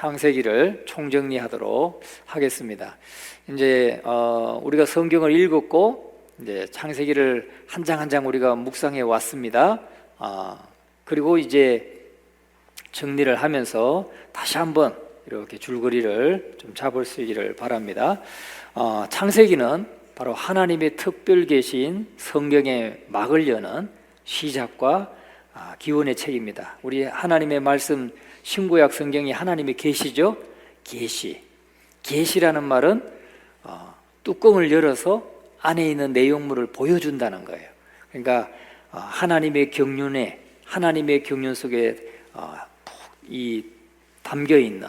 창세기를 총정리하도록 하겠습니다. 이제 우리가 성경을 읽었고 이제 창세기를 한 장 한 장 우리가 묵상해 왔습니다. 그리고 이제 정리를 하면서 다시 한번 이렇게 줄거리를 좀 잡을 수 있기를 바랍니다. 창세기는 바로 하나님의 특별 계신 성경의 막을 여는 시작과 기원의 책입니다. 우리 하나님의 말씀 신구약 성경이 하나님의 계시죠. 계시라는 말은 뚜껑을 열어서 안에 있는 내용물을 보여준다는 거예요. 그러니까 하나님의 경륜에, 하나님의 경륜 속에 이 담겨 있는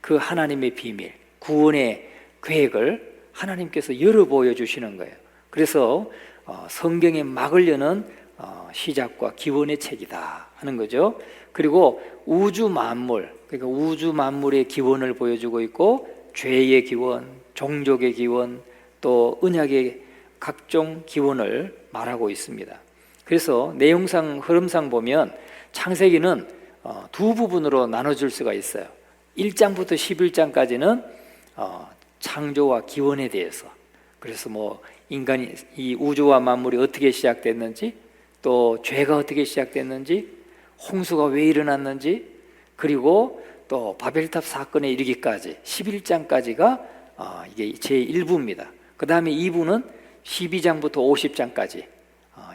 그 하나님의 비밀, 구원의 계획을 하나님께서 열어 보여주시는 거예요. 그래서 성경의 막을 여는 시작과 기원의 책이다 하는 거죠. 그리고 우주 만물, 그러니까 우주 만물의 기원을 보여주고 있고, 죄의 기원, 종족의 기원, 또 언약의 각종 기원을 말하고 있습니다. 그래서 내용상, 흐름상 보면 창세기는 두 부분으로 나눠줄 수가 있어요. 1장부터 11장까지는 창조와 기원에 대해서, 그래서 뭐 인간이, 이 우주와 만물이 어떻게 시작됐는지, 또 죄가 어떻게 시작됐는지, 홍수가 왜 일어났는지, 그리고 또 바벨탑 사건에 이르기까지 11장까지가 이게 제1부입니다. 그 다음에 2부는 12장부터 50장까지,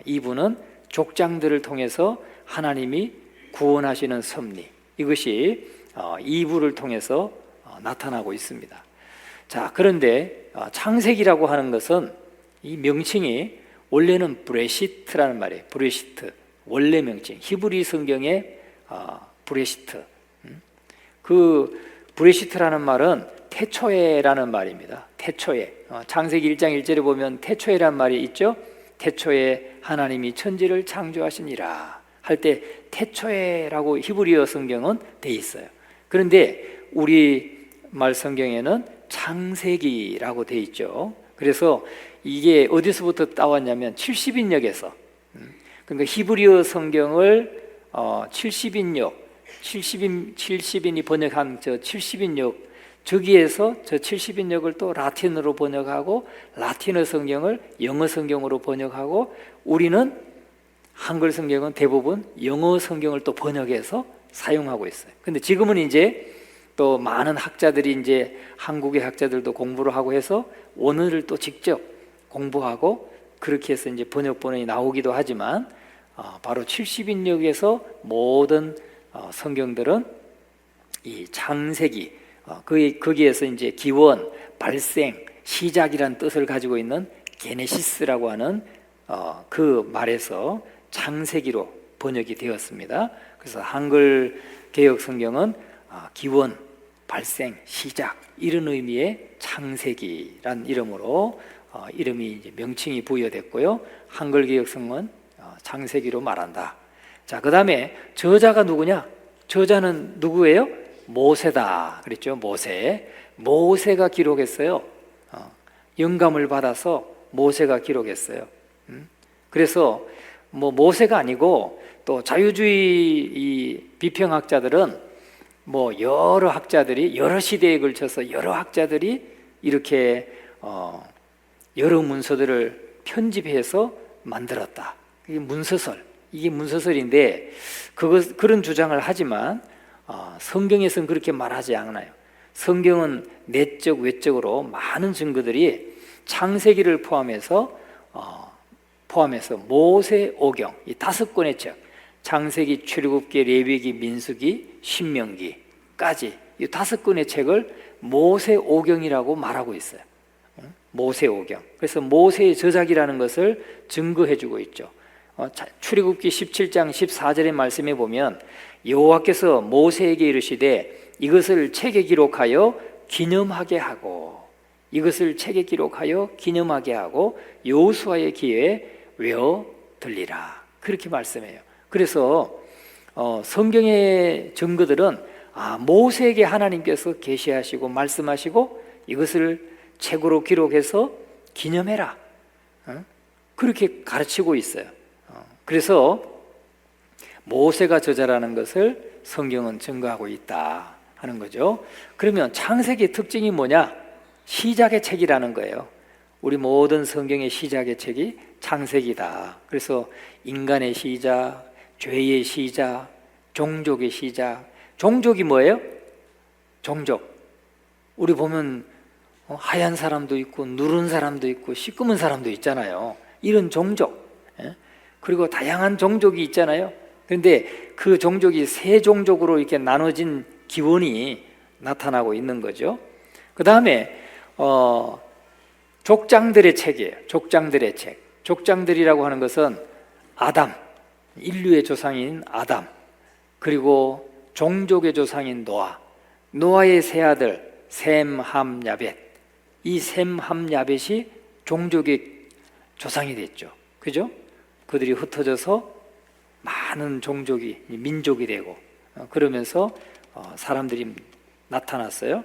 2부는 족장들을 통해서 하나님이 구원하시는 섭리, 이것이 2부를 통해서 나타나고 있습니다. 자, 그런데 창세기라고 하는 것은 이 명칭이 원래는 브레시트라는 말이에요. 브레시트, 원래 명칭, 히브리 성경의 브레시트. 그 브레시트라는 말은 태초에라는 말입니다. 태초에, 창세기 1장 1절에 보면 태초에라는 말이 있죠. 태초에 하나님이 천지를 창조하시니라 할 때 태초에라고 히브리어 성경은 돼 있어요. 그런데 우리 말 성경에는 창세기라고 돼 있죠. 그래서 이게 어디서부터 따왔냐면 70인역에서, 그러니까 히브리어 성경을 70인이 번역한 저 70인역, 저기에서 저 70인역을 또 라틴어로 번역하고, 라틴어 성경을 영어 성경으로 번역하고, 우리는 한글 성경은 대부분 영어 성경을 또 번역해서 사용하고 있어요. 근데 지금은 이제 또 많은 학자들이, 이제 한국의 학자들도 공부를 하고 해서 원어를 또 직접 공부하고, 그렇게 해서 이제 번역본이 나오기도 하지만, 바로 70인역에서 모든 성경들은 이 창세기, 거기에서 이제 기원, 발생, 시작이란 뜻을 가지고 있는 게네시스라고 하는 그 말에서 창세기로 번역이 되었습니다. 그래서 한글 개역 성경은 기원, 발생, 시작, 이런 의미의 창세기란 이름으로 이름이 이제 명칭이 부여됐고요. 한글 개역 성경은 창세기로 말한다. 자, 그 다음에 저자가 누구냐? 저자는 누구예요? 모세다 그랬죠. 모세가 기록했어요. 영감을 받아서 모세가 기록했어요. 그래서 뭐 모세가 아니고, 또 자유주의 이 비평학자들은 뭐 여러 학자들이, 여러 시대에 걸쳐서 여러 학자들이 이렇게 여러 문서들을 편집해서 만들었다. 이게 문서설인데, 그런 주장을 하지만 성경에서는 그렇게 말하지 않아요. 성경은 내적 외적으로 많은 증거들이 창세기를 포함해서 모세오경, 이 5권의 책, 창세기, 출애굽기, 레위기, 민수기, 신명기까지 이 5권의 책을 모세오경이라고 말하고 있어요. 모세오경. 그래서 모세의 저작이라는 것을 증거해주고 있죠. 출애굽기 17장 14절의 말씀에 보면 여호와께서 모세에게 이르시되 이것을 책에 기록하여 기념하게 하고, 이것을 책에 기록하여 기념하게 하고 여호수아의 귀에 외워 들리라, 그렇게 말씀해요. 그래서 성경의 증거들은 모세에게 하나님께서 계시하시고 말씀하시고 이것을 책으로 기록해서 기념해라, 그렇게 가르치고 있어요. 그래서 모세가 저자라는 것을 성경은 증거하고 있다. 하는 거죠. 그러면 창세기의 특징이 뭐냐? 시작의 책이라는 거예요. 우리 모든 성경의 시작의 책이 창세기다. 그래서 인간의 시작, 죄의 시작, 종족의 시작. 종족이 뭐예요? 종족. 우리 보면 하얀 사람도 있고 누른 사람도 있고 시꺼먼 사람도 있잖아요. 이런 종족. 그리고 다양한 종족이 있잖아요. 그런데 그 종족이 세 종족으로 이렇게 나눠진 기원이 나타나고 있는 거죠. 그 다음에 족장들의 책이에요. 족장들의 책. 족장들이라고 하는 것은 아담, 인류의 조상인 아담, 그리고 종족의 조상인 노아, 노아의 세 아들 셈, 함, 야벳. 이 셈, 함, 야벳이 종족의 조상이 됐죠. 그죠? 그들이 흩어져서 많은 종족이, 민족이 되고 그러면서 사람들이 나타났어요.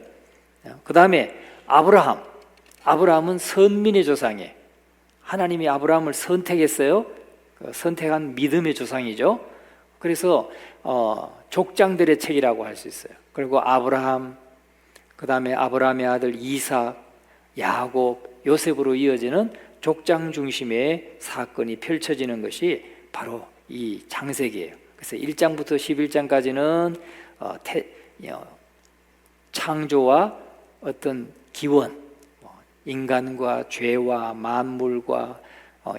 그 다음에 아브라함은 선민의 조상이에요. 하나님이 아브라함을 선택했어요. 선택한 믿음의 조상이죠. 그래서 족장들의 책이라고 할 수 있어요. 그리고 아브라함, 그 다음에 아브라함의 아들 이삭, 야곱, 요셉으로 이어지는 족장 중심의 사건이 펼쳐지는 것이 바로 이 창세기예요. 그래서 1장부터 11장까지는 창조와 어떤 기원, 인간과 죄와 만물과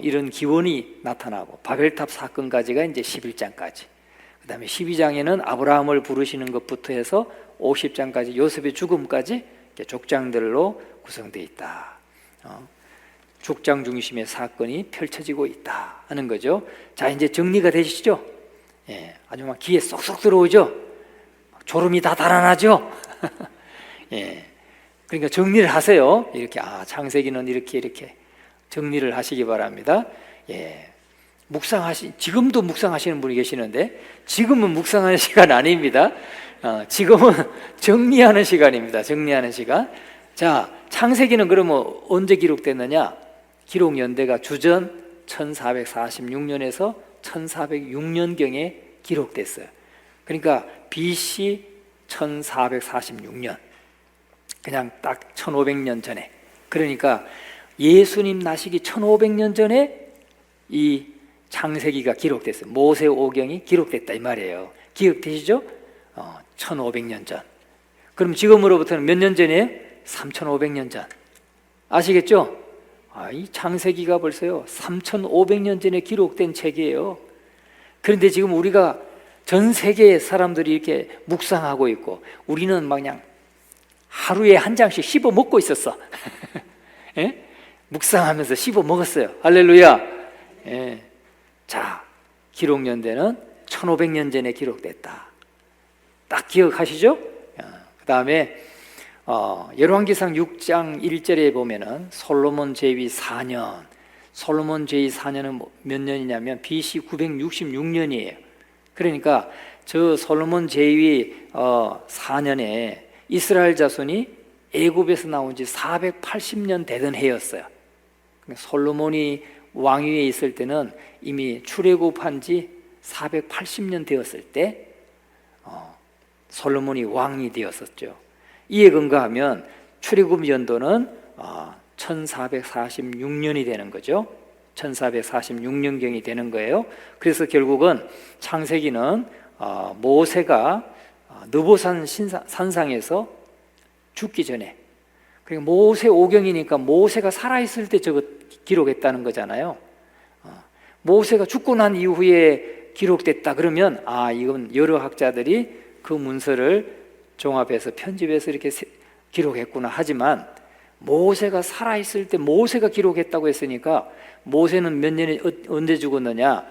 이런 기원이 나타나고 바벨탑 사건까지가 이제 11장까지. 그 다음에 12장에는 아브라함을 부르시는 것부터 해서 50장까지 요셉의 죽음까지 족장들로 구성되어 있다. 족장 중심의 사건이 펼쳐지고 있다 하는 거죠. 자, 이제 정리가 되시죠? 예, 아주 막 귀에 쏙쏙 들어오죠? 졸음이 다 달아나죠? 예, 그러니까 정리를 하세요. 이렇게 창세기는 이렇게 정리를 하시기 바랍니다. 예, 지금도 묵상하시는 분이 계시는데 지금은 묵상하는 시간 아닙니다. 지금은 정리하는 시간입니다. 정리하는 시간. 자, 창세기는 그러면 언제 기록됐느냐? 기록 연대가 주전 1446년에서 1406년경에 기록됐어요. 그러니까 BC 1446년. 그냥 딱 1500년 전에. 그러니까 예수님 나시기 1500년 전에 이 창세기가 기록됐어요. 모세오경이 기록됐다 이 말이에요. 기억되시죠? 1500년 전. 그럼 지금으로부터는 몇 년 전이에요? 3500년 전. 아시겠죠? 이 창세기가 벌써요 3500년 전에 기록된 책이에요. 그런데 지금 우리가 전 세계의 사람들이 이렇게 묵상하고 있고 우리는 막 그냥 하루에 한 장씩 씹어 먹고 있었어. 예? 묵상하면서 씹어 먹었어요. 할렐루야. 예. 자, 기록 연대는 1500년 전에 기록됐다. 딱 기억하시죠? 그 다음에 열왕기상 6장 1절에 보면은 솔로몬 제위 4년. 솔로몬 제위 4년은 몇 년이냐면 BC 966년이에요. 그러니까 저 솔로몬 제위 4년에 이스라엘 자손이 애굽에서 나온 지 480년 되던 해였어요. 솔로몬이 왕위에 있을 때는 이미 출애굽한 지 480년 되었을 때 솔로몬이 왕이 되었었죠. 이에 근거하면 출애굽 연도는 1446년이 되는 거죠. 1446년경이 되는 거예요. 그래서 결국은 창세기는 모세가 느보산 산상에서 죽기 전에, 그러니까 모세 오경이니까 모세가 살아있을 때 저거 기록했다는 거잖아요. 모세가 죽고 난 이후에 기록됐다 그러면 이건 여러 학자들이 그 문서를 종합해서 편집해서 이렇게 기록했구나 하지만 모세가 살아있을 때 모세가 기록했다고 했으니까 모세는 몇 년에 언제 죽었느냐?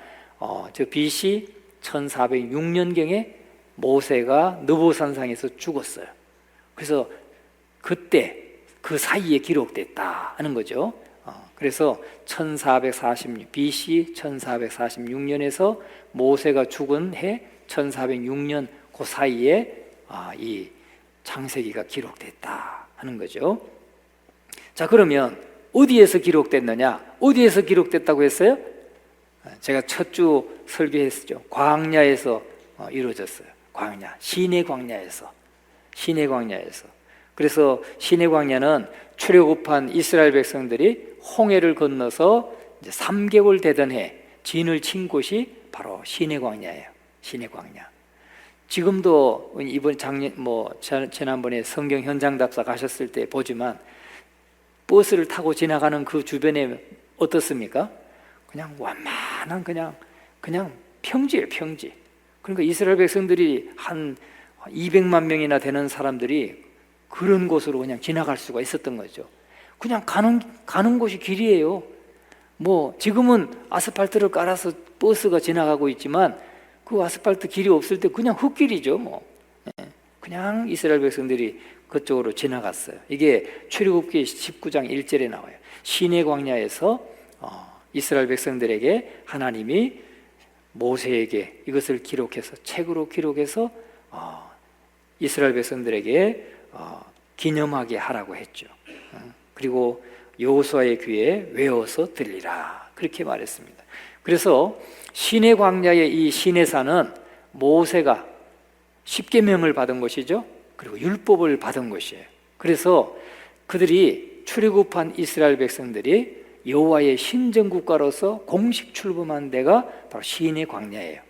저 BC 1406년경에 모세가 느보산상에서 죽었어요. 그래서 그때 그 사이에 기록됐다 하는 거죠. 그래서 BC 1446년에서 모세가 죽은 해 1406년 그 사이에 이 창세기가 기록됐다 하는 거죠. 자, 그러면 어디에서 기록됐느냐? 어디에서 기록됐다고 했어요? 제가 첫 주 설교했었죠. 광야에서 이루어졌어요. 광야, 시내 광야에서. 시내 광야에서. 그래서 시내 광야는 출애굽한 이스라엘 백성들이 홍해를 건너서 이제 3개월 되던 해 진을 친 곳이 바로 시내 광야예요. 시내 광야. 지금도 이번 지난번에 성경 현장 답사 가셨을 때 보지만 버스를 타고 지나가는 그 주변에 어떻습니까? 그냥 완만한 그냥 평지예요, 평지. 그러니까 이스라엘 백성들이 한 200만 명이나 되는 사람들이 그런 곳으로 그냥 지나갈 수가 있었던 거죠. 그냥 가는 곳이 길이에요. 지금은 아스팔트를 깔아서 버스가 지나가고 있지만 그 아스팔트 길이 없을 때 그냥 흙길이죠. 그냥 이스라엘 백성들이 그쪽으로 지나갔어요. 이게 출애굽기 19장 1절에 나와요. 시내 광야에서 이스라엘 백성들에게 하나님이 모세에게 이것을 기록해서 책으로 기록해서 이스라엘 백성들에게 기념하게 하라고 했죠. 그리고 여호수아의 귀에 외워서 들리라 그렇게 말했습니다. 그래서 시내 광야의 이 시내산은 모세가 십계명을 받은 것이죠. 그리고 율법을 받은 것이에요. 그래서 그들이 출애굽한 이스라엘 백성들이 여호와의 신정국가로서 공식 출범한 데가 바로 시내 광야예요.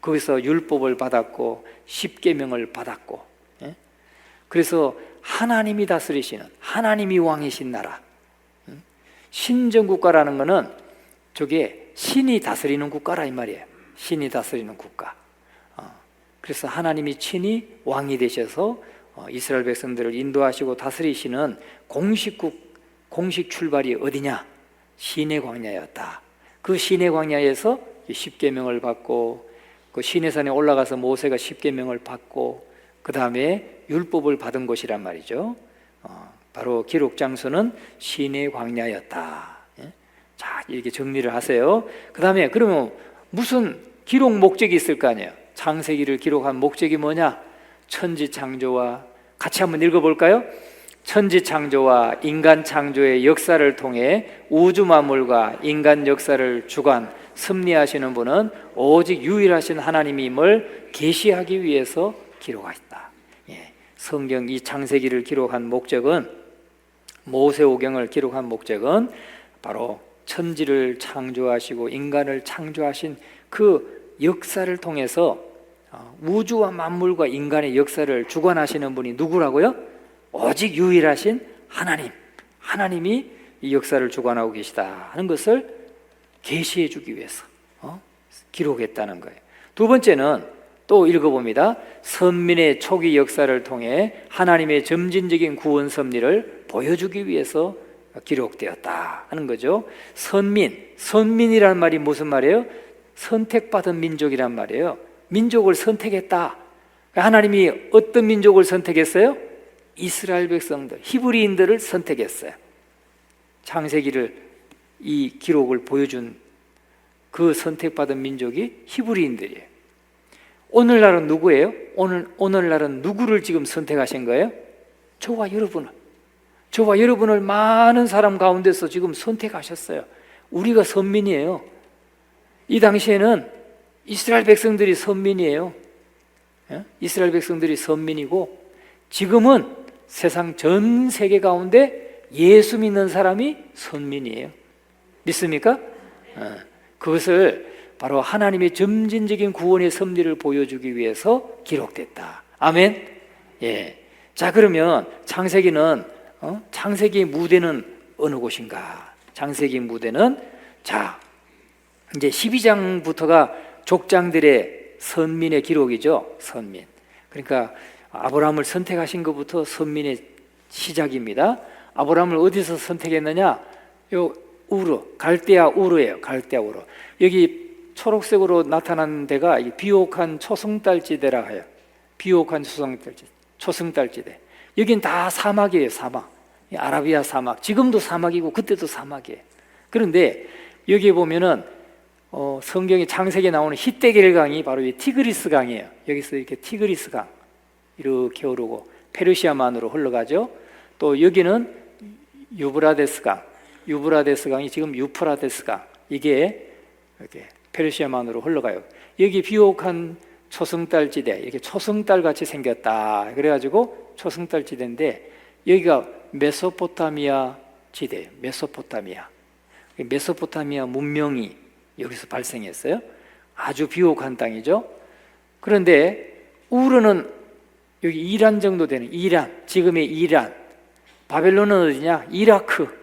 거기서 율법을 받았고 십계명을 받았고, 그래서 하나님이 다스리시는, 하나님이 왕이신 나라, 신정국가라는 것은 저게 신이 다스리는 국가라 이 말이에요. 신이 다스리는 국가. 그래서 하나님이 친히 왕이 되셔서 이스라엘 백성들을 인도하시고 다스리시는 공식 출발이 어디냐? 시내 광야였다. 그 시내 광야에서 십계명을 받고, 그 시내산에 올라가서 모세가 십계명을 받고, 그 다음에 율법을 받은 곳이란 말이죠. 바로 기록 장소는 시내 광야였다. 자, 이렇게 정리를 하세요. 그 다음에 그러면 무슨 기록 목적이 있을 거 아니에요? 창세기를 기록한 목적이 뭐냐? 천지 창조와, 같이 한번 읽어볼까요? 천지 창조와 인간 창조의 역사를 통해 우주 만물과 인간 역사를 주관 섭리하시는 분은 오직 유일하신 하나님임을 계시하기 위해서 기록하셨다. 성경 이 창세기를 기록한 목적은, 모세오경을 기록한 목적은 바로 천지를 창조하시고 인간을 창조하신 그 역사를 통해서 우주와 만물과 인간의 역사를 주관하시는 분이 누구라고요? 오직 유일하신 하나님, 하나님이 이 역사를 주관하고 계시다 하는 것을 계시해 주기 위해서 기록했다는 거예요. 두 번째는 또 읽어봅니다. 선민의 초기 역사를 통해 하나님의 점진적인 구원 섭리를 보여주기 위해서 기록되었다 하는 거죠. 선민이란 말이 무슨 말이에요? 선택받은 민족이란 말이에요. 민족을 선택했다. 하나님이 어떤 민족을 선택했어요? 이스라엘 백성들, 히브리인들을 선택했어요. 창세기를, 이 기록을 보여준 그 선택받은 민족이 히브리인들이에요. 오늘날은 누구예요? 오늘날은 누구를 지금 선택하신 거예요? 저와 여러분을 많은 사람 가운데서 지금 선택하셨어요. 우리가 선민이에요. 이 당시에는 이스라엘 백성들이 선민이에요. 이스라엘 백성들이 선민이고, 지금은 세상 전 세계 가운데 예수 믿는 사람이 선민이에요. 믿습니까? 그것을 바로 하나님의 점진적인 구원의 섭리를 보여주기 위해서 기록됐다. 아멘. 자, 그러면 창세기는 창세기의 무대는 어느 곳인가? 창세기 무대는, 자, 이제 12장부터가 족장들의 선민의 기록이죠. 선민. 그러니까 아브라함을 선택하신 것부터 선민의 시작입니다. 아브라함을 어디서 선택했느냐? 요 갈대아 우르예요. 갈대아 우르. 여기 초록색으로 나타난 데가 비옥한 초승달지대라 해요. 비옥한 초승달지대. 여긴 다 사막이에요. 사막. 아라비아 사막. 지금도 사막이고 그때도 사막이에요. 그런데 여기 보면은 성경의 창세기에 나오는 히데겔 강이 바로 이 티그리스 강이에요. 여기서 이렇게 티그리스 강 이렇게 흐르고 페르시아만으로 흘러가죠. 또 여기는 유브라데스 강이 지금 유프라데스 강, 이게 이렇게 페르시아만으로 흘러가요. 여기 비옥한 초승달지대, 이렇게 초승달 같이 생겼다. 그래가지고 초승달지대인데 여기가 메소포타미아 지대, 메소포타미아 문명이 여기서 발생했어요. 아주 비옥한 땅이죠. 그런데 우르는 여기 이란 정도 되는 이란, 지금의 이란. 바벨론은 어디냐? 이라크.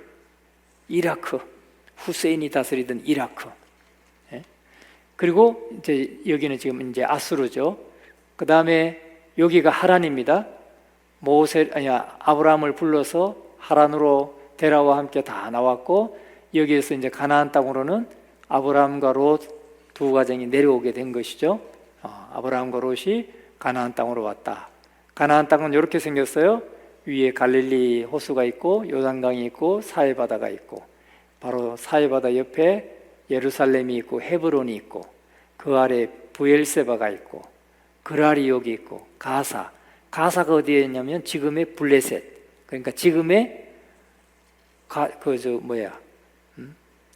후세인이 다스리던 이라크. 예? 그리고 이제 여기는 지금 이제 아수르죠. 그 다음에 여기가 하란입니다. 아브라함을 불러서 하란으로 데라와 함께 다 나왔고, 여기에서 이제 가나안 땅으로는 아브라함과 롯 두 가정이 내려오게 된 것이죠. 아브라함과 롯이 가나안 땅으로 왔다. 가나안 땅은 이렇게 생겼어요. 위에 갈릴리 호수가 있고 요단강이 있고 사해바다가 있고, 바로 사해바다 옆에 예루살렘이 있고 헤브론이 있고, 그 아래 부엘세바가 있고 그랄이 여기 있고, 가사가 어디에 있냐면 지금의 블레셋, 그러니까 지금의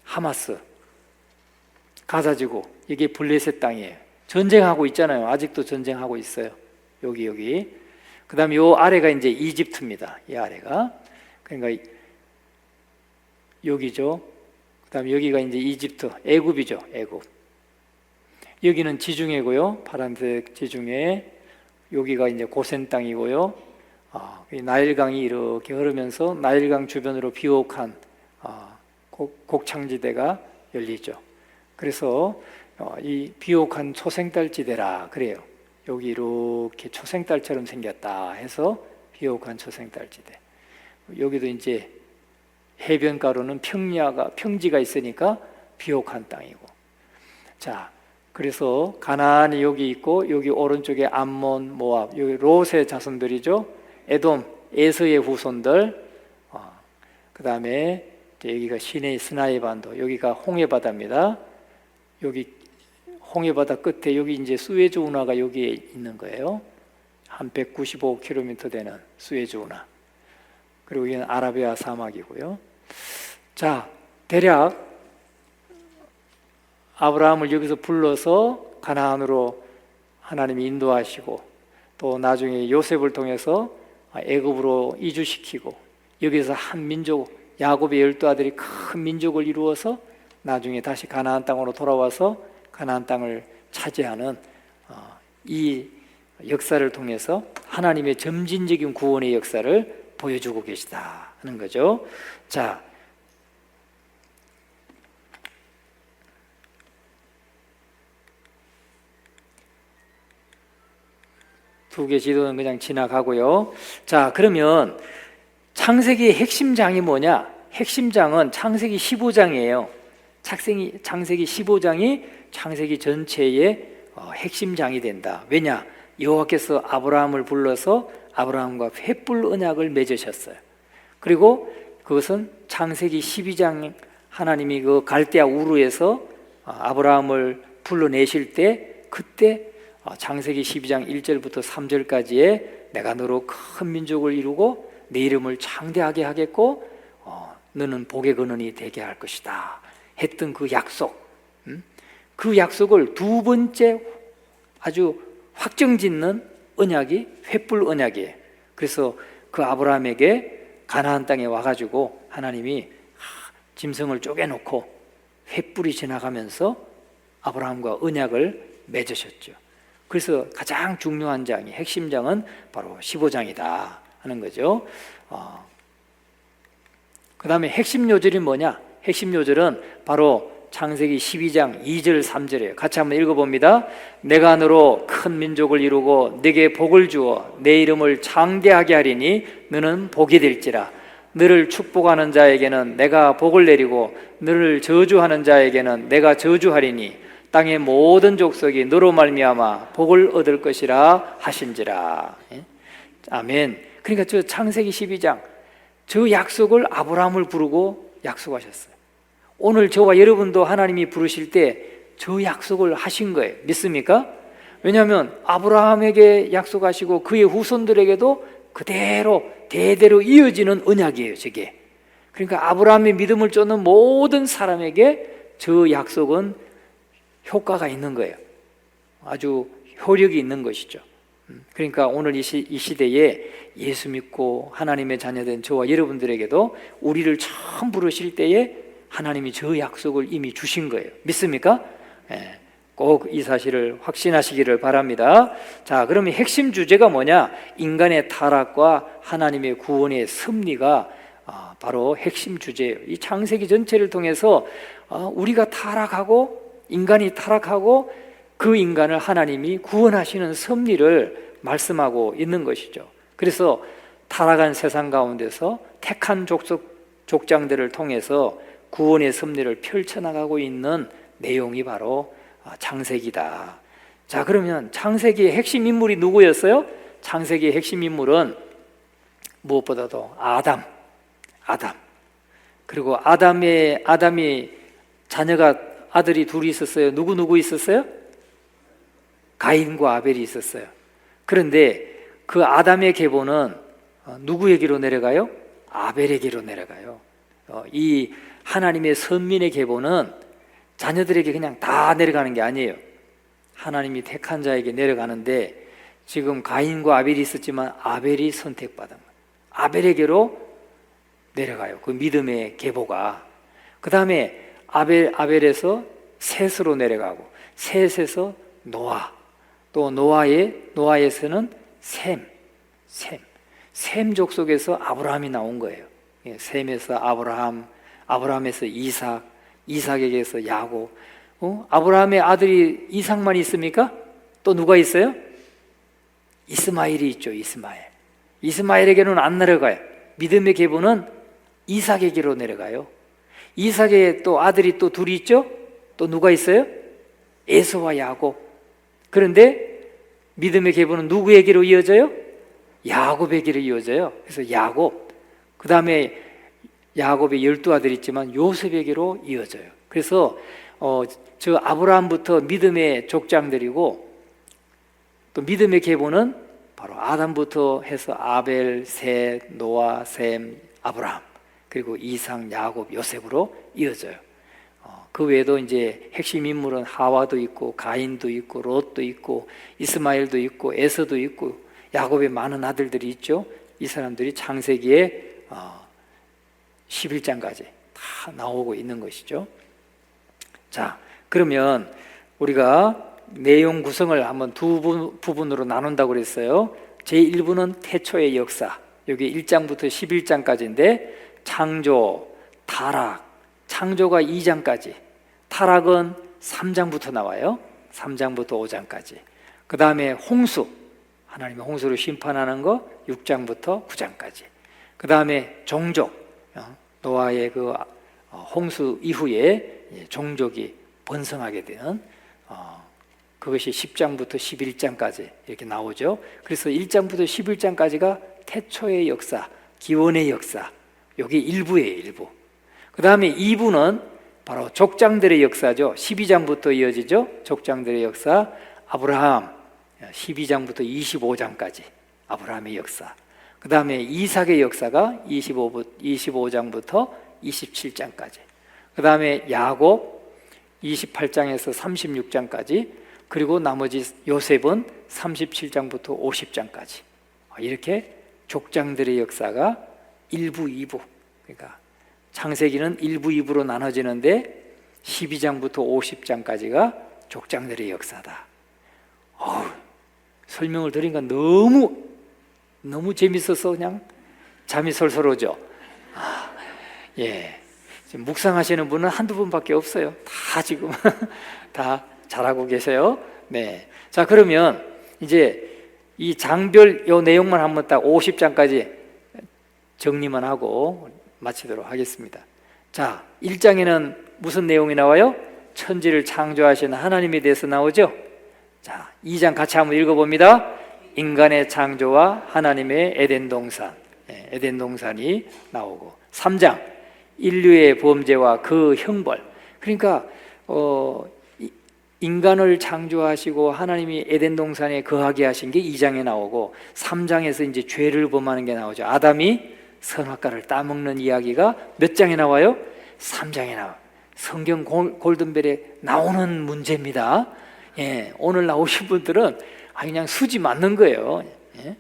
하마스, 가자지구, 이게 블레셋 땅이에요. 전쟁하고 있잖아요. 아직도 전쟁하고 있어요. 여기. 그 다음에 요 아래가 이제 이집트입니다. 이 아래가. 그러니까 여기죠. 그 다음에 여기가 이제 이집트, 애굽이죠. 애굽. 여기는 지중해고요. 파란색 지중해. 여기가 이제 고센 땅이고요. 나일강이 이렇게 흐르면서 나일강 주변으로 비옥한 곡창지대가 열리죠. 그래서 이 비옥한 초생달지대라 그래요. 여기 이렇게 초생달처럼 생겼다 해서 비옥한 초생달지대. 여기도 이제 해변가로는 평지가 있으니까 비옥한 땅이고. 자, 그래서 가나안이 여기 있고, 여기 오른쪽에 암몬, 모압, 여기 롯의 자손들이죠. 에돔, 에서의 후손들. 그 다음에 여기가 시내 스나이 반도, 여기가 홍해바다입니다. 여기 홍해바다 끝에 여기 이제 수에즈 운하가 여기에 있는 거예요. 한 195km 되는 수에즈 운하. 그리고 여기는 아라비아 사막이고요. 자, 대략 아브라함을 여기서 불러서 가나안으로 하나님이 인도하시고, 또 나중에 요셉을 통해서 애굽으로 이주시키고, 여기서 한 민족, 야곱의 12아들이 큰 민족을 이루어서 나중에 다시 가나안 땅으로 돌아와서 가나안 땅을 차지하는 이 역사를 통해서 하나님의 점진적인 구원의 역사를 보여주고 계시다 하는 거죠. 자, 두 개 지도는 그냥 지나가고요. 자, 그러면 창세기의 핵심장이 뭐냐? 핵심장은 창세기 15장이에요. 창세기 15장이 창세기 전체의 핵심장이 된다. 왜냐? 여호와께서 아브라함을 불러서 아브라함과 횃불 언약을 맺으셨어요. 그리고 그것은 창세기 12장 하나님이 그 갈대아 우르에서 아브라함을 불러내실 때, 그때 창세기 12장 1절부터 3절까지에 내가 너로 큰 민족을 이루고 내 이름을 창대하게 하겠고 너는 복의 근원이 되게 할 것이다 했던 그 약속, 그 약속을 두 번째 아주 확정짓는 언약이 횃불 언약이에요. 그래서 그 아브라함에게 가나안 땅에 와가지고 하나님이 짐승을 쪼개놓고 횃불이 지나가면서 아브라함과 언약을 맺으셨죠. 그래서 가장 중요한 장이, 핵심장은 바로 15장이다 하는 거죠. 그 다음에 핵심 요절이 뭐냐? 핵심 요절은 바로 창세기 12장 2절 3절이에요. 같이 한번 읽어봅니다. 내가 너로 큰 민족을 이루고 네게 복을 주어 내 이름을 창대하게 하리니 너는 복이 될지라. 너를 축복하는 자에게는 내가 복을 내리고 너를 저주하는 자에게는 내가 저주하리니 땅의 모든 족속이 너로 말미암아 복을 얻을 것이라 하신지라. 아멘. 그러니까 저 창세기 12장 저 약속을 아브라함을 부르고 약속하셨어요. 오늘 저와 여러분도 하나님이 부르실 때 저 약속을 하신 거예요. 믿습니까? 왜냐하면 아브라함에게 약속하시고 그의 후손들에게도 그대로 대대로 이어지는 언약이에요. 저게. 그러니까 아브라함의 믿음을 쫓는 모든 사람에게 저 약속은 효과가 있는 거예요. 아주 효력이 있는 것이죠. 그러니까 오늘 이 시대에 예수 믿고 하나님의 자녀된 저와 여러분들에게도 우리를 처음 부르실 때에 하나님이 저 약속을 이미 주신 거예요. 믿습니까? 꼭 이 사실을 확신하시기를 바랍니다. 자, 그러면 핵심 주제가 뭐냐? 인간의 타락과 하나님의 구원의 섭리가 바로 핵심 주제예요. 이 창세기 전체를 통해서 우리가 타락하고 인간이 타락하고 그 인간을 하나님이 구원하시는 섭리를 말씀하고 있는 것이죠. 그래서 타락한 세상 가운데서 택한 족장들을 통해서 구원의 섭리를 펼쳐나가고 있는 내용이 바로 창세기다. 자, 그러면 창세기의 핵심 인물이 누구였어요? 창세기의 핵심 인물은 무엇보다도 아담. 그리고 아담이 자녀가 아들이 둘이 있었어요. 누구 있었어요? 가인과 아벨이 있었어요. 그런데 그 아담의 계보는 누구에게로 내려가요? 아벨에게로 내려가요. 이 하나님의 선민의 계보는 자녀들에게 그냥 다 내려가는 게 아니에요. 하나님이 택한 자에게 내려가는데 지금 가인과 아벨이 있었지만 아벨이 선택받은 거예요. 아벨에게로 내려가요. 그 믿음의 계보가. 그 다음에 아벨에서 셋으로 내려가고 셋에서 노아, 또 노아에서는 셈 족속에서 아브라함이 나온 거예요. 셈에서 아브라함에서 이삭에게서 야곱. 아브라함의 아들이 이삭만 있습니까? 또 누가 있어요? 이스마엘이 있죠. 이스마엘에게는 안 내려가요. 믿음의 계보는 이삭에게로 내려가요. 이삭의 또 아들이 또 둘이 있죠. 또 누가 있어요? 에서와 야곱. 그런데 믿음의 계보는 누구에게로 이어져요? 야곱에게로 이어져요. 그래서 야곱, 그 다음에 야곱의 12아들이 있지만 요셉에게로 이어져요. 그래서 저 아브라함부터 믿음의 족장들이고 또 믿음의 계보는 바로 아담부터 해서 아벨, 셋, 노아, 셈, 아브라함, 그리고 이삭, 야곱, 요셉으로 이어져요. 그 외에도 이제 핵심 인물은 하와도 있고 가인도 있고 롯도 있고 이스마엘도 있고 에서도 있고 야곱의 많은 아들들이 있죠. 이 사람들이 창세기에 11장까지 다 나오고 있는 것이죠. 자, 그러면 우리가 내용 구성을 한번 두 부분으로 나눈다고 그랬어요. 제1부는 태초의 역사, 여기 1장부터 11장까지인데 창조, 타락, 창조가 2장까지, 타락은 3장부터 나와요. 3장부터 5장까지. 그 다음에 홍수, 하나님의 홍수로 심판하는 거 6장부터 9장까지. 그 다음에 종족, 노아의 그 홍수 이후에 종족이 번성하게 되는 그것이 10장부터 11장까지 이렇게 나오죠. 그래서 1장부터 11장까지가 태초의 역사, 기원의 역사, 여기 일부예요. 일부. 그 다음에 2부는 바로 족장들의 역사죠. 12장부터 이어지죠. 족장들의 역사, 아브라함 12장부터 25장까지 아브라함의 역사. 그 다음에 이삭의 역사가 25장부터 27장까지. 그 다음에 야곱 28장에서 36장까지. 그리고 나머지 요셉은 37장부터 50장까지. 이렇게 족장들의 역사가 1부, 2부. 그러니까 창세기는 1부, 2부로 나눠지는데 12장부터 50장까지가 족장들의 역사다. 설명을 드리니까 너무 재밌어서 그냥 잠이 솔솔 오죠. 예. 지금 묵상하시는 분은 한두 분밖에 없어요. 다 지금 다 잘하고 계세요. 네. 자, 그러면 이제 이 장별 요 내용만 한번 딱 50장까지 정리만 하고 마치도록 하겠습니다. 자, 1장에는 무슨 내용이 나와요? 천지를 창조하신 하나님에 대해서 나오죠. 자, 2장 같이 한번 읽어봅니다. 인간의 창조와 하나님의 에덴 동산, 에덴 동산이 나오고, 3장 인류의 범죄와 그 형벌. 그러니까 인간을 창조하시고 하나님이 에덴 동산에 거하게 하신 게 2장에 나오고, 3장에서 이제 죄를 범하는 게 나오죠. 아담이 선악과를 따먹는 이야기가 몇 장에 나와요? 3장에 나와요. 성경 골든벨에 나오는 문제입니다. 예, 오늘 나오신 분들은 그냥 수지 맞는 거예요. 예.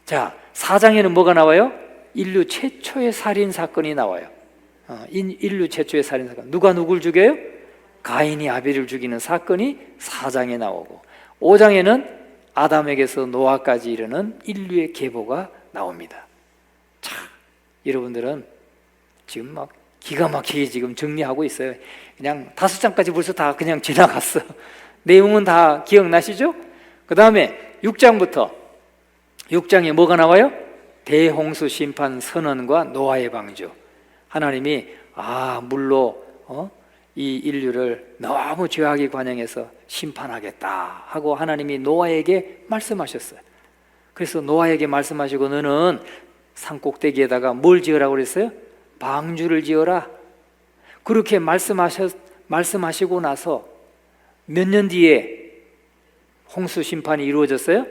자, 4장에는 뭐가 나와요? 인류 최초의 살인 사건이 나와요. 인류 최초의 살인 사건. 누가 누굴 죽여요? 가인이 아벨을 죽이는 사건이 4장에 나오고, 5장에는 아담에게서 노아까지 이르는 인류의 계보가 나옵니다. 자, 여러분들은 지금 막 기가 막히게 지금 정리하고 있어요. 그냥 5장까지 벌써 다 그냥 지나갔어. 내용은 다 기억나시죠? 그 다음에 6장에 뭐가 나와요? 대홍수 심판 선언과 노아의 방주. 하나님이 물로 이 인류를 너무 죄악에 관영해서 심판하겠다 하고 하나님이 노아에게 말씀하셨어요. 그래서 노아에게 말씀하시고 너는 산꼭대기에다가 뭘 지으라고 그랬어요? 방주를 지어라. 그렇게 말씀하시고 나서 몇 년 뒤에 홍수 심판이 이루어졌어요?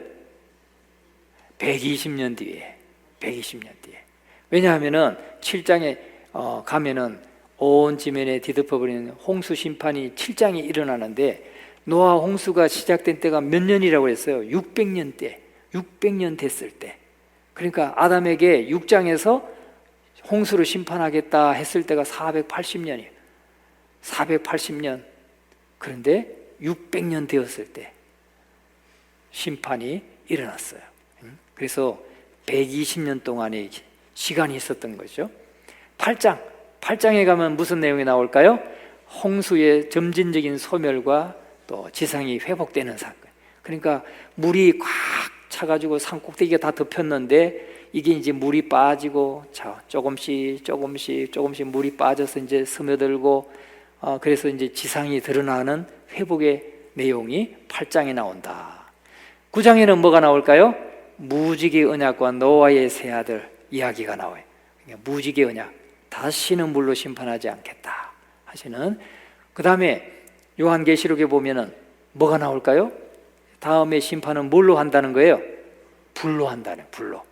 120년 뒤에. 120년 뒤에. 왜냐하면은 7장에 가면은 온 지면에 뒤덮어버리는 홍수 심판이 7장에 일어나는데, 노아 홍수가 시작된 때가 몇 년이라고 했어요? 600년 때. 600년 됐을 때. 그러니까 아담에게 6장에서 홍수를 심판하겠다 했을 때가 480년이에요. 480년. 그런데 600년 되었을 때 심판이 일어났어요. 그래서 120년 동안의 시간이 있었던 거죠. 8장에 가면 무슨 내용이 나올까요? 홍수의 점진적인 소멸과 또 지상이 회복되는 사건. 그러니까 물이 꽉 차가지고 산꼭대기가 다 덮였는데 이게 이제 물이 빠지고 조금씩 물이 빠져서 이제 스며들고 그래서 이제 지상이 드러나는 회복의 내용이 8장에 나온다. 9장에는 뭐가 나올까요? 무지개 언약과 노아의 세 아들 이야기가 나와요. 그러니까 무지개 언약, 다시는 물로 심판하지 않겠다 하시는. 그 다음에 요한계시록에 보면은 뭐가 나올까요? 다음에 심판은 뭘로 한다는 거예요? 불로 한다는, 불로.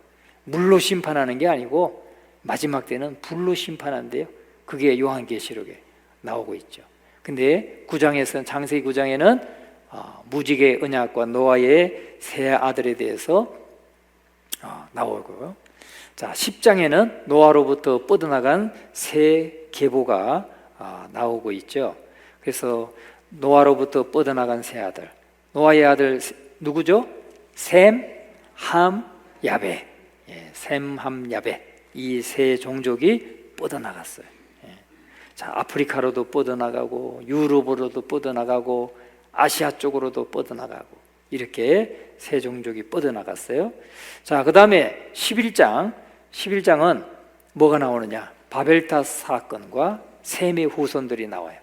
물로 심판하는 게 아니고 마지막 때는 불로 심판한대요. 그게 요한계시록에 나오고 있죠. 근데 9장에서는, 창세기 9장에는 무지개 언약과 노아의 세 아들에 대해서 나오고요. 자, 10장에는 노아로부터 뻗어나간 세 계보가 나오고 있죠. 그래서 노아로부터 뻗어나간 세 아들, 노아의 아들 누구죠? 셈, 함, 야베. 셈, 함, 야베. 이 세 종족이 뻗어나갔어요. 자, 아프리카로도 뻗어나가고 유럽으로도 뻗어나가고 아시아 쪽으로도 뻗어나가고 이렇게 세 종족이 뻗어나갔어요. 자, 그 다음에 11장은 뭐가 나오느냐? 바벨탑 사건과 셈의 후손들이 나와요.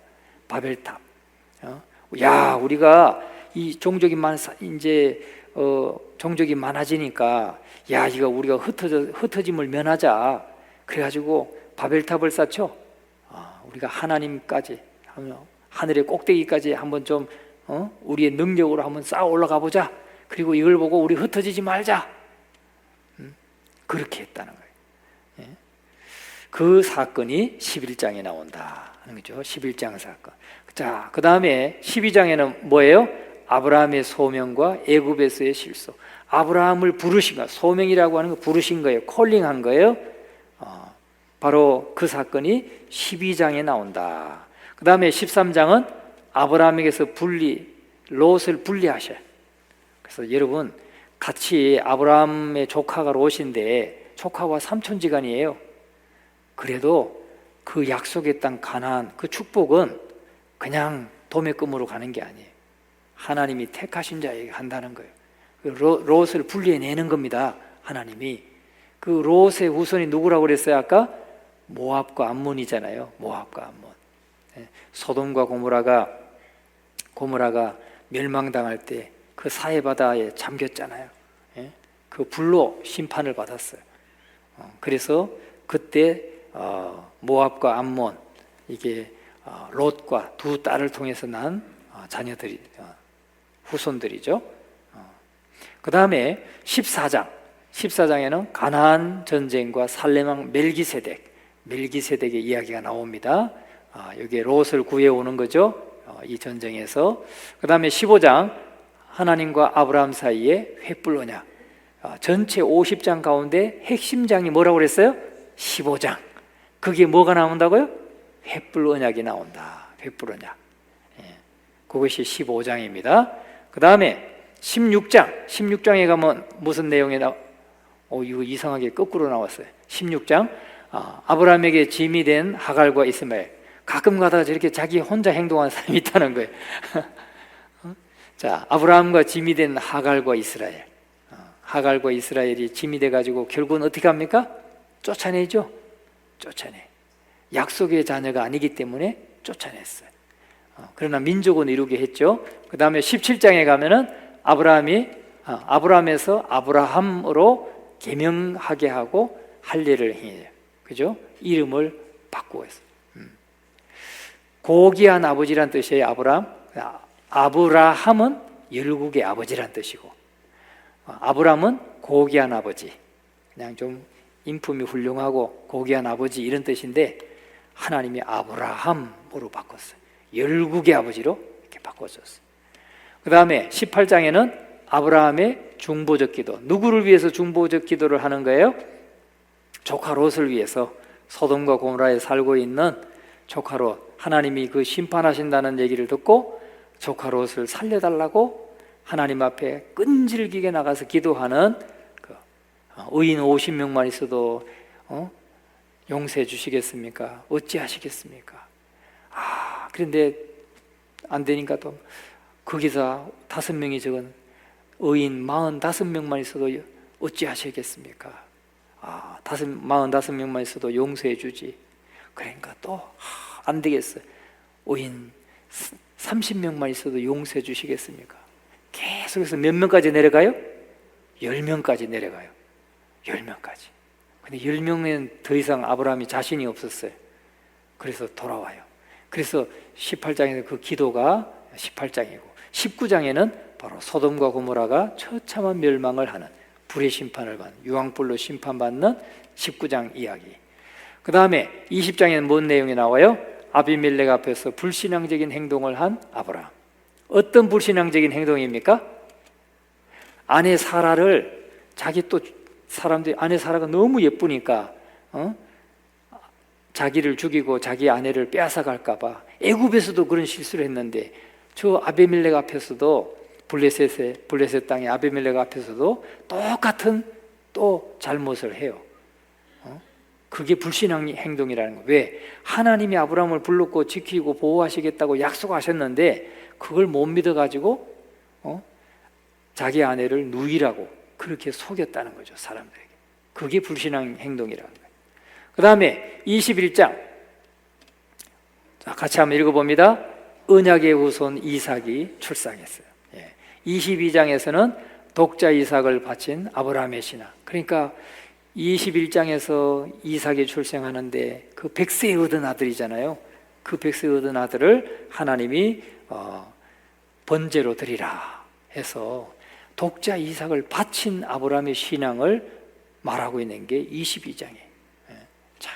바벨탑. 야, 우리가 이 종족이 종족이 많아지니까 이거 우리가 흩어짐을 면하자. 그래가지고 바벨탑을 쌓죠. 우리가 하나님까지, 하늘의 꼭대기까지 한번 좀 우리의 능력으로 한번 쌓아 올라가 보자. 그리고 이걸 보고 우리 흩어지지 말자. 그렇게 했다는 거예요. 그 사건이 11장에 나온다 하는 거죠. 11장 사건. 자, 그 다음에 12장에는 뭐예요? 아브라함의 소명과 애굽에서의 실소. 아브라함을 부르신 거, 소명이라고 하는 거 부르신 거예요. 콜링한 거예요. 바로 그 사건이 12장에 나온다. 그 다음에 13장은 아브라함에게서 롯을 분리하셔요. 그래서 여러분, 같이 아브라함의 조카가 롯인데 조카와 삼촌지간이에요. 그래도 그 약속의 땅 가나안, 그 축복은 그냥 도매금으로 가는 게 아니에요. 하나님이 택하신 자에게 한다는 거예요. 롯을 분리해내는 겁니다. 하나님이. 그 롯의 후손이 누구라고 그랬어요? 아까 모압과 암몬이잖아요. 모압과 암몬. 소돔과 고모라가 멸망당할 때 그 사해 바다에 잠겼잖아요. 그 불로 심판을 받았어요. 그래서 그때 모압과 암몬, 이게 롯과 두 딸을 통해서 난 자녀들이, 후손들이죠. 그 다음에 14장에는 가나안 전쟁과 살레망 멜기세덱의 이야기가 나옵니다. 여기에 롯을 구해오는 거죠. 이 전쟁에서. 그 다음에 15장 하나님과 아브라함 사이에 횃불 언약. 전체 50장 가운데 핵심장이 뭐라고 그랬어요? 15장. 그게 뭐가 나온다고요? 횃불 언약이 나온다. 횃불 언약. 그것이 15장입니다. 그 다음에 16장에 가면 무슨 내용이 이거 이상하게 거꾸로 나왔어요. 16장 아브라함에게 짐이 된 하갈과 이스마엘. 가끔 가다가 저렇게 자기 혼자 행동하는 사람이 있다는 거예요. 자, 아브라함과 짐이 된 하갈과 이스라엘. 하갈과 이스라엘이 짐이 돼가지고 결국은 어떻게 합니까? 쫓아내죠. 쫓아내. 약속의 자녀가 아니기 때문에 쫓아냈어요. 그러나 민족은 이루게 했죠. 그 다음에 17장에 가면은 아브라함에서 아브라함으로 개명하게 하고 할례를 행해요. 그죠? 이름을 바꾸고 있어요. 고귀한 아버지란 뜻이에요. 아브라함은 열국의 아버지란 뜻이고, 아브라함은 고귀한 아버지, 그냥 좀 인품이 훌륭하고 고귀한 아버지 이런 뜻인데 하나님이 아브라함으로 바꿨어요. 열국의 아버지로 이렇게 바꿔줬어요. 그 다음에 18장에는 아브라함의 중보적 기도. 누구를 위해서 중보적 기도를 하는 거예요? 조카 롯을 위해서. 소돔과 고모라에 살고 있는 조카 롯. 하나님이 그 심판하신다는 얘기를 듣고 조카 롯을 살려달라고 하나님 앞에 끈질기게 나가서 기도하는 의인 50명만 있어도 용서해 주시겠습니까? 어찌하시겠습니까? 그런데 안 되니까 또 거기서 5명이 적은 의인 45명만 있어도 어찌하시겠습니까? 45명만 있어도 용서해 주지. 그러니까 또 안 되겠어요. 의인 30명만 있어도 용서해 주시겠습니까? 계속해서 몇 명까지 내려가요? 10명까지 내려가요. 10명까지. 근데 10명은 더 이상 아브라함이 자신이 없었어요. 그래서 돌아와요. 그래서 18장에서 그 기도가 18장이고 19장에는 바로 소돔과 고모라가 처참한 멸망을 하는 불의 심판을 받는, 유황불로 심판받는 19장 이야기. 그 다음에 20장에는 뭔 내용이 나와요? 아비멜렉 앞에서 불신앙적인 행동을 한 아브라함. 어떤 불신앙적인 행동입니까? 아내 사라를 사람들이 아내 사라가 너무 예쁘니까 자기를 죽이고 자기 아내를 빼앗아 갈까 봐 애굽에서도 그런 실수를 했는데 저 아비멜렉 앞에서도 블레셋 땅의 아비멜렉 앞에서도 똑같은 또 잘못을 해요. 그게 불신앙 행동이라는 거예요. 왜? 하나님이 아브라함을 불렀고 지키고 보호하시겠다고 약속하셨는데 그걸 못 믿어가지고 자기 아내를 누이라고 그렇게 속였다는 거죠. 사람들에게. 그게 불신앙 행동이라는 거예요. 그 다음에 21장 같이 한번 읽어봅니다. 언약의 후손 이삭이 출산했어요. 22장에서는 독자 이삭을 바친 아브라함의 신앙. 그러니까 21장에서 이삭이 출생하는데 그 백세에 얻은 아들이잖아요. 그 백세에 얻은 아들을 하나님이 번제로 드리라 해서 독자 이삭을 바친 아브라함의 신앙을 말하고 있는 게 22장이에요. 자,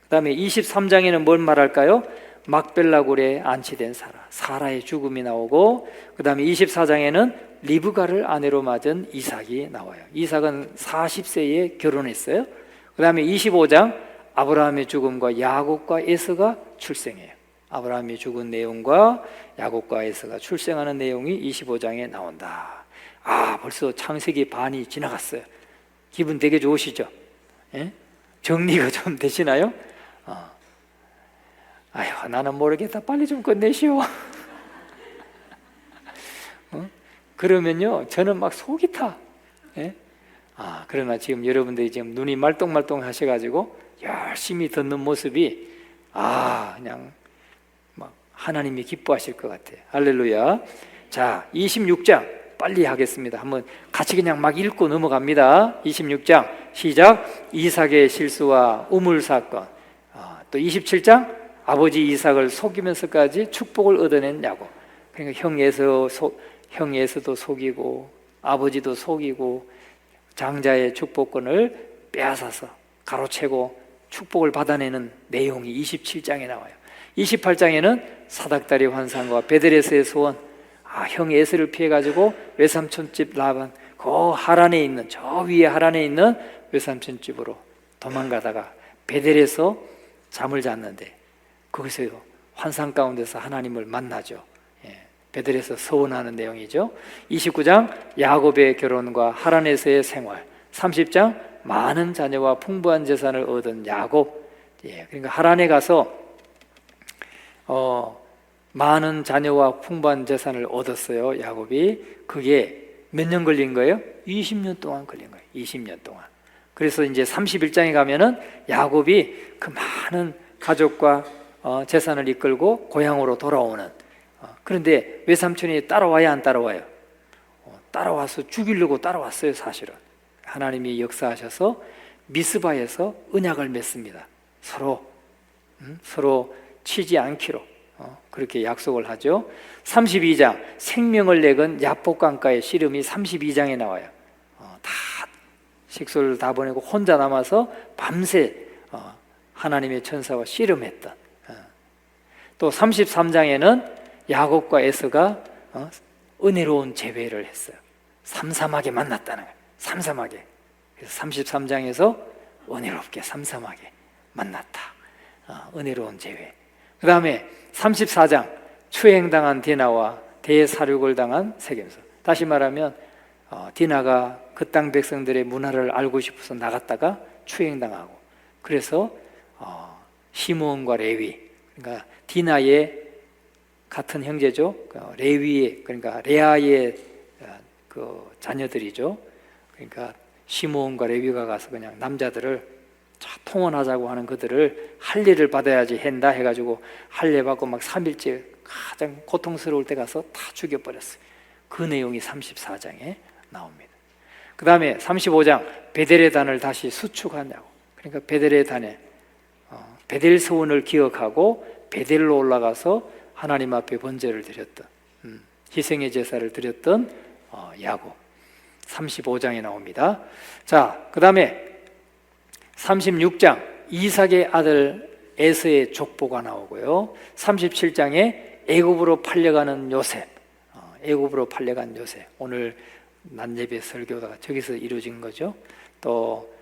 그 다음에 23장에는 뭘 말할까요? 막벨라 굴에 안치된 사라의 죽음이 나오고, 그 다음에 24장에는 리브가를 아내로 맞은 이삭이 나와요. 이삭은 40세에 결혼했어요. 그 다음에 25장 아브라함의 죽음과 야곱과 에서가 출생해요. 아브라함이 죽은 내용과 야곱과 에서가 출생하는 내용이 25장에 나온다. 벌써 창세기 반이 지나갔어요. 기분 되게 좋으시죠? 예? 정리가 좀 되시나요? 아휴, 나는 모르겠다. 빨리 좀 끝내시오. 그러면요, 저는 막 속이 타. 예? 그러나 지금 여러분들이 지금 눈이 말똥말똥 하셔가지고 열심히 듣는 모습이 그냥 막 하나님이 기뻐하실 것 같아요. 할렐루야. 자, 26장 빨리 하겠습니다. 한번 같이 그냥 막 읽고 넘어갑니다. 26장 시작. 이삭의 실수와 우물 사건. 또 27장 아버지 이삭을 속이면서까지 축복을 얻어낸 야곱. 그러니까 형에서도 속이고 아버지도 속이고 장자의 축복권을 빼앗아서 가로채고 축복을 받아내는 내용이 27장에 나와요. 28장에는 사닥다리 환상과 베델에서의 소원, 형 에서를 피해가지고 외삼촌 집 라반, 그 하란에 있는, 저 위에 하란에 있는 외삼촌 집으로 도망가다가 베델에서 잠을 잤는데 거기서 환상 가운데서 하나님을 만나죠. 베델에서 서원하는 내용이죠. 29장 야곱의 결혼과 하란에서의 생활, 30장 많은 자녀와 풍부한 재산을 얻은 야곱. 그러니까 하란에 가서 많은 자녀와 풍부한 재산을 얻었어요. 야곱이. 그게 몇 년 걸린 거예요? 20년 동안 걸린 거예요. 20년 동안. 그래서 이제 31장에 가면은 야곱이 그 많은 가족과 재산을 이끌고 고향으로 돌아오는, 그런데 외삼촌이 따라와야 안 따라와요? 따라와서 죽이려고 따라왔어요. 사실은 하나님이 역사하셔서 미스바에서 언약을 맺습니다. 서로 치지 않기로 그렇게 약속을 하죠. 32장 생명을 내건 야복강가의 씨름이 32장에 나와요. 다 식솔을 다 보내고 혼자 남아서 밤새 하나님의 천사와 씨름했던. 또 33장에는 야곱과 에서가 은혜로운 재회를 했어요. 삼삼하게 만났다는 거예요. 삼삼하게. 그래서 33장에서 은혜롭게 삼삼하게 만났다. 은혜로운 재회. 그 다음에 34장 추행당한 디나와 대사륙을 당한 세겜서. 다시 말하면 디나가 그 땅 백성들의 문화를 알고 싶어서 나갔다가 추행당하고, 그래서 시므온과 레위, 그러니까 디나의 같은 형제죠. 레위의, 그러니까 레아의 그 자녀들이죠. 그러니까 시므온과 레위가 가서 그냥 남자들을 통혼하자고 하는 그들을 할례를 받아야지 한다 해가지고 할례 받고 막 3일째 가장 고통스러울 때 가서 다 죽여버렸어요. 그 내용이 34장에 나옵니다. 그 다음에 35장 베델의 단을 다시 수축하냐고. 그러니까 베델의 단에 베델 서원을 기억하고 베델로 올라가서 하나님 앞에 번제를 드렸던, 희생의 제사를 드렸던 야곱. 35장에 나옵니다. 자, 그 다음에 36장 이삭의 아들 에서의 족보가 나오고요. 37장에 애굽으로 팔려가는 요셉, 애굽으로 팔려간 요셉. 오늘 난예배 설교가 저기서 이루어진 거죠. 또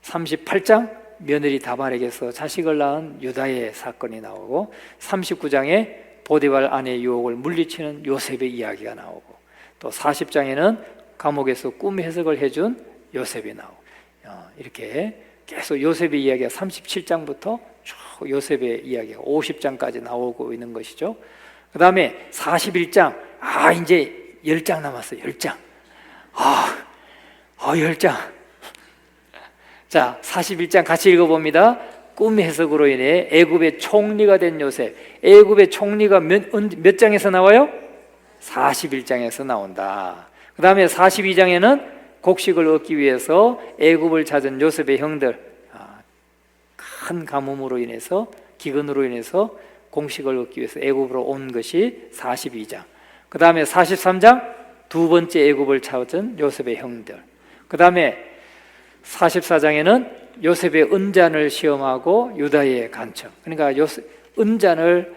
38장 며느리 다말에게서 자식을 낳은 유다의 사건이 나오고, 39장에 보디발 아내의 유혹을 물리치는 요셉의 이야기가 나오고, 또 40장에는 감옥에서 꿈 해석을 해준 요셉이 나오고, 이렇게 계속 요셉의 이야기가 37장부터 쭉 요셉의 이야기가 50장까지 나오고 있는 것이죠. 그 다음에 41장, 이제 10장 남았어요. 10장. 10장. 자, 41장 같이 읽어봅니다. 꿈 해석으로 인해 애굽의 총리가 된 요셉. 애굽의 총리가 몇 장에서 나와요? 41장에서 나온다. 그 다음에 42장에는 곡식을 얻기 위해서 애굽을 찾은 요셉의 형들, 큰 가뭄으로 인해서, 기근으로 인해서 곡식을 얻기 위해서 애굽으로 온 것이 42장. 그 다음에 43장 두 번째 애굽을 찾은 요셉의 형들. 그 다음에 44장에는 요셉의 은잔을 시험하고 유다의 간청. 그러니까 은잔을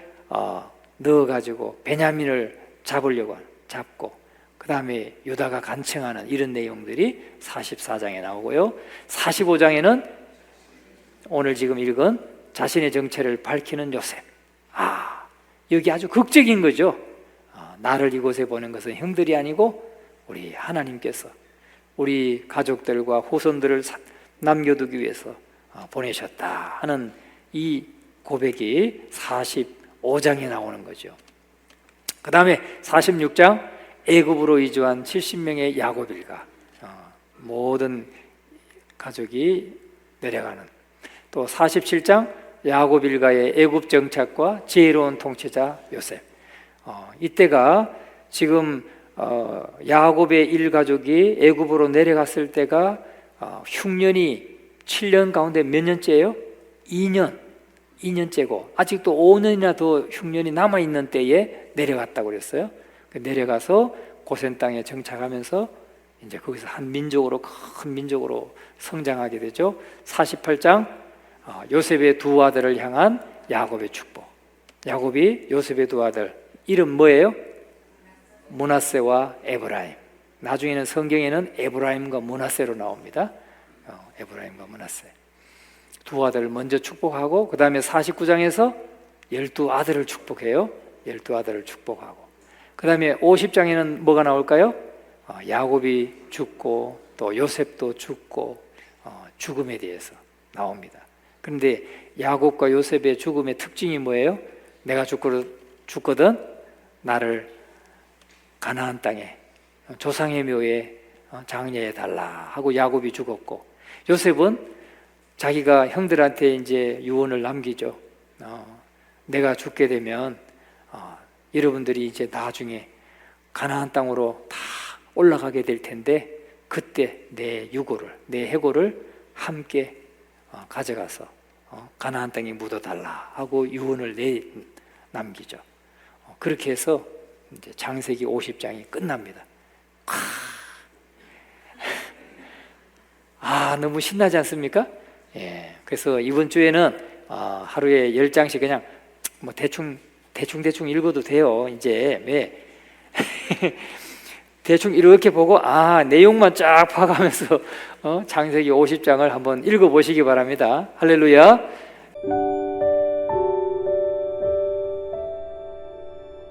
넣어가지고 베냐민을 잡고, 그 다음에 유다가 간청하는 이런 내용들이 44장에 나오고요. 45장에는 오늘 지금 읽은 자신의 정체를 밝히는 요셉. 여기 아주 극적인 거죠. 나를 이곳에 보낸 것은 형들이 아니고 우리 하나님께서 우리 가족들과 후손들을 남겨두기 위해서 보내셨다 하는 이 고백이 45장에 나오는 거죠. 그 다음에 46장 애굽으로 이주한 70명의 야곱 일가, 모든 가족이 내려가는. 또 47장 야곱 일가의 애굽 정착과 지혜로운 통치자 요셉. 이때가 지금 야곱의 일가족이 애굽으로 내려갔을 때가 흉년이 7년 가운데 몇 년째예요? 2년째고 아직도 5년이나 더 흉년이 남아있는 때에 내려갔다고 그랬어요. 내려가서 고센 땅에 정착하면서 이제 거기서 한 민족으로, 큰 민족으로 성장하게 되죠. 48장 요셉의 두 아들을 향한 야곱의 축복. 야곱이 요셉의 두 아들 이름 뭐예요? 므낫세와 에브라임. 나중에는 성경에는 에브라임과 므낫세로 나옵니다. 에브라임과 므낫세 두 아들을 먼저 축복하고 그 다음에 49장에서 12아들을 축복해요. 12아들을 축복하고 그 다음에 50장에는 뭐가 나올까요? 야곱이 죽고 또 요셉도 죽고 죽음에 대해서 나옵니다. 그런데 야곱과 요셉의 죽음의 특징이 뭐예요? 내가 죽거든 나를 가나안 땅에 조상의 묘에 장례해 달라 하고 야곱이 죽었고, 요셉은 자기가 형들한테 이제 유언을 남기죠. 내가 죽게 되면 여러분들이 이제 나중에 가나안 땅으로 다 올라가게 될 텐데 그때 내 유고를, 내 해고를 함께 가져가서 가나안 땅에 묻어달라 하고 유언을 남기죠. 그렇게 해서 이제 창세기 50장이 끝납니다. 너무 신나지 않습니까? 예. 그래서 이번 주에는 하루에 10장씩 그냥 뭐 대충 읽어도 돼요. 이제 왜 대충 이렇게 보고 내용만 쫙 파가면서 창세기 50장을 한번 읽어보시기 바랍니다. 할렐루야.